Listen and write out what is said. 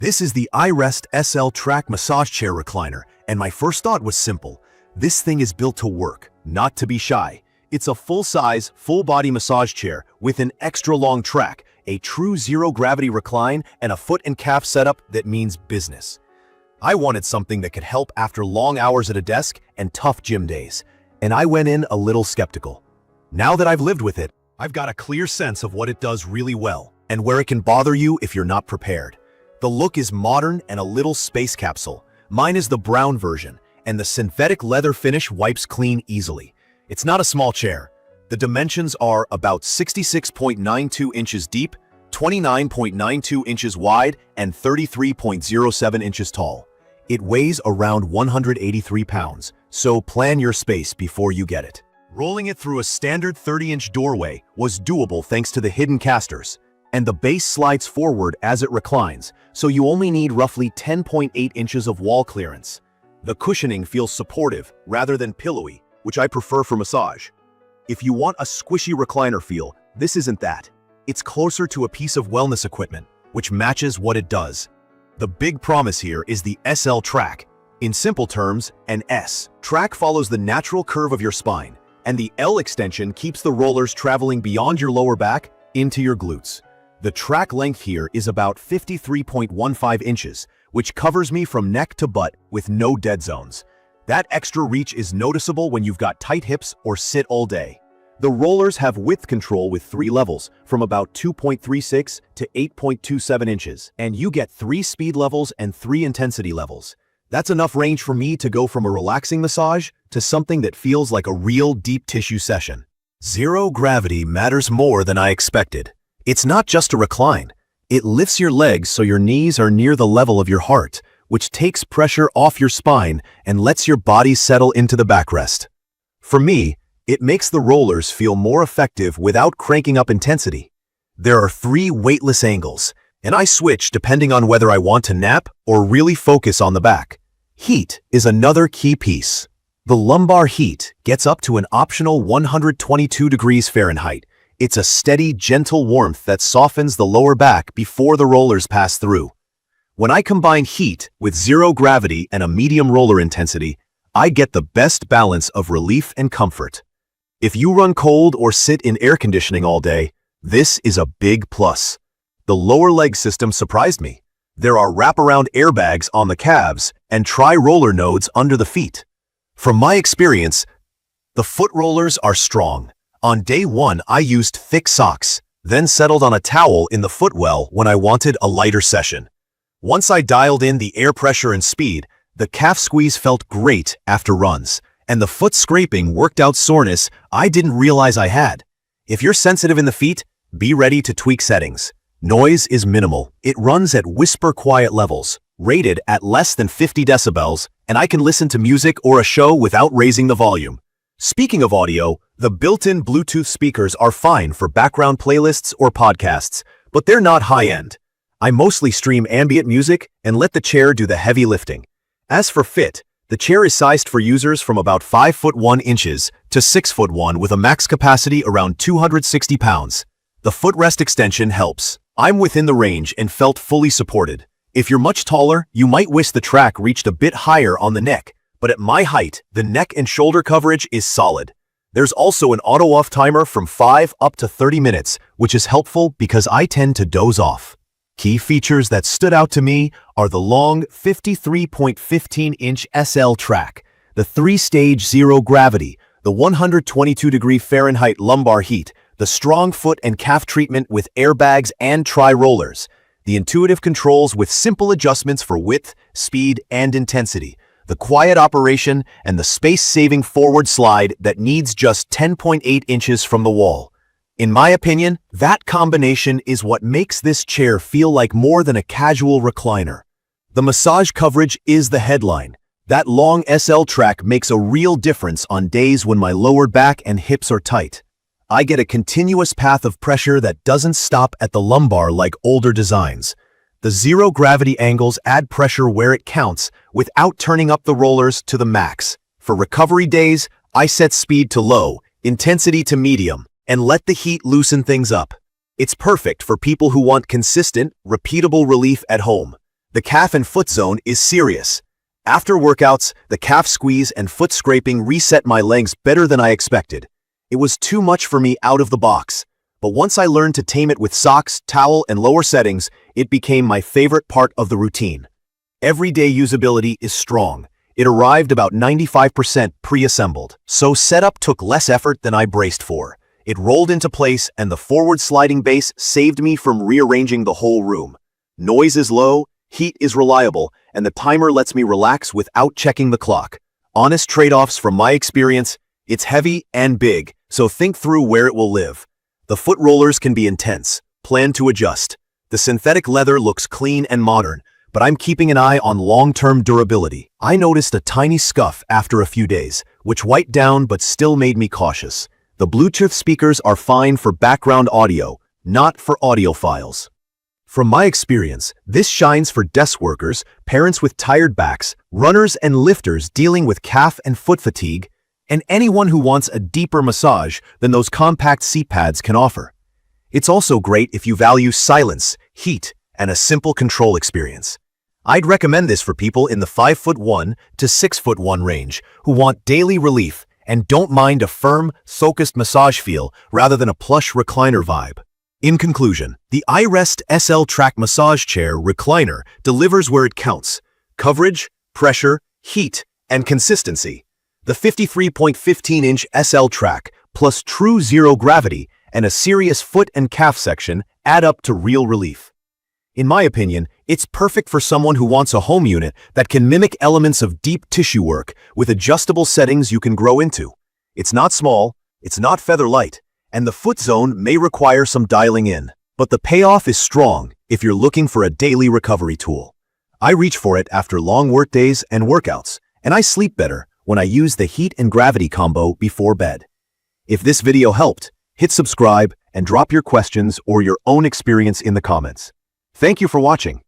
This is the iRest SL Track Massage Chair Recliner, and my first thought was simple. This thing is built to work, not to be shy. It's a full-size, full-body massage chair with an extra-long track, a true zero-gravity recline, and a foot and calf setup that means business. I wanted something that could help after long hours at a desk and tough gym days, and I went in a little skeptical. Now that I've lived with it, I've got a clear sense of what it does really well, and where it can bother you if you're not prepared. The look is modern and a little space capsule. Mine is the brown version, and the synthetic leather finish wipes clean easily. It's not a small chair. The dimensions are about 66.92 inches deep, 29.92 inches wide, and 33.07 inches tall. It weighs around 183 pounds, so plan your space before you get it. Rolling it through a standard 30-inch doorway was doable thanks to the hidden casters, and the base slides forward as it reclines, so you only need roughly 10.8 inches of wall clearance. The cushioning feels supportive rather than pillowy, which I prefer for massage. If you want a squishy recliner feel, this isn't that. It's closer to a piece of wellness equipment, which matches what it does. The big promise here is the SL Track. In simple terms, an S track follows the natural curve of your spine, and the L extension keeps the rollers traveling beyond your lower back into your glutes. The track length here is about 53.15 inches, which covers me from neck to butt with no dead zones. That extra reach is noticeable when you've got tight hips or sit all day. The rollers have width control with 3 levels, from about 2.36 to 8.27 inches, and you get 3 speed levels and 3 intensity levels. That's enough range for me to go from a relaxing massage to something that feels like a real deep tissue session. Zero gravity matters more than I expected. It's not just a recline. It lifts your legs so your knees are near the level of your heart, which takes pressure off your spine and lets your body settle into the backrest. For me, it makes the rollers feel more effective without cranking up intensity. There are 3 weightless angles, and I switch depending on whether I want to nap or really focus on the back. Heat is another key piece. The lumbar heat gets up to an optional 122 degrees Fahrenheit. It's a steady, gentle warmth that softens the lower back before the rollers pass through. When I combine heat with zero gravity and a medium roller intensity, I get the best balance of relief and comfort. If you run cold or sit in air conditioning all day, this is a big plus. The lower leg system surprised me. There are wraparound airbags on the calves and tri-roller nodes under the feet. From my experience, the foot rollers are strong. On day 1, I used thick socks, then settled on a towel in the footwell when I wanted a lighter session. Once I dialed in the air pressure and speed, the calf squeeze felt great after runs, and the foot scraping worked out soreness I didn't realize I had. If you're sensitive in the feet, be ready to tweak settings. Noise is minimal. It runs at whisper quiet levels, rated at less than 50 decibels, and I can listen to music or a show without raising the volume. Speaking of audio, the built-in Bluetooth speakers are fine for background playlists or podcasts, but they're not high-end. I mostly stream ambient music and let the chair do the heavy lifting. As for fit, the chair is sized for users from about 5 foot 1 inches to 6 foot 1 with a max capacity around 260 pounds. The footrest extension helps. I'm within the range and felt fully supported. If you're much taller, you might wish the track reached a bit higher on the neck, but at my height, the neck and shoulder coverage is solid. There's also an auto-off timer from 5 up to 30 minutes, which is helpful because I tend to doze off. Key features that stood out to me are the long 53.15-inch SL Track, the 3-stage zero gravity, the 122 degree Fahrenheit lumbar heat, the strong foot and calf treatment with airbags and tri-rollers, the intuitive controls with simple adjustments for width, speed, and intensity, the quiet operation, and the space-saving forward slide that needs just 10.8 inches from the wall. In my opinion, that combination is what makes this chair feel like more than a casual recliner. The massage coverage is the headline. That long SL Track makes a real difference on days when my lower back and hips are tight. I get a continuous path of pressure that doesn't stop at the lumbar like older designs. The zero-gravity angles add pressure where it counts without turning up the rollers to the max. For recovery days, I set speed to low, intensity to medium, and let the heat loosen things up. It's perfect for people who want consistent, repeatable relief at home. The calf and foot zone is serious. After workouts, the calf squeeze and foot scraping reset my legs better than I expected. It was too much for me out of the box. But once I learned to tame it with socks, towel, and lower settings, it became my favorite part of the routine. Everyday usability is strong. It arrived about 95% pre-assembled, so setup took less effort than I braced for. It rolled into place, and the forward sliding base saved me from rearranging the whole room. Noise is low, heat is reliable, and the timer lets me relax without checking the clock. Honest trade-offs from my experience: it's heavy and big, so think through where it will live. The foot rollers can be intense. Plan to adjust. The synthetic leather looks clean and modern, but I'm keeping an eye on long-term durability. I noticed a tiny scuff after a few days, which wiped down but still made me cautious. The Bluetooth speakers are fine for background audio, not for audiophiles. From my experience, this shines for desk workers, parents with tired backs, runners and lifters dealing with calf and foot fatigue, and anyone who wants a deeper massage than those compact seat pads can offer. It's also great if you value silence, heat, and a simple control experience. I'd recommend this for people in the 5'1" to 6'1" range who want daily relief and don't mind a firm, focused massage feel rather than a plush recliner vibe. In conclusion, the iRest SL Track Massage Chair Recliner delivers where it counts: coverage, pressure, heat, and consistency. The 53.15-inch SL Track, plus true zero gravity and a serious foot and calf section add up to real relief. In my opinion, it's perfect for someone who wants a home unit that can mimic elements of deep tissue work with adjustable settings you can grow into. It's not small, it's not feather light, and the foot zone may require some dialing in. But the payoff is strong if you're looking for a daily recovery tool. I reach for it after long work days and workouts, and I sleep better when I use the heat and gravity combo before bed. If this video helped, hit subscribe and drop your questions or your own experience in the comments. Thank you for watching.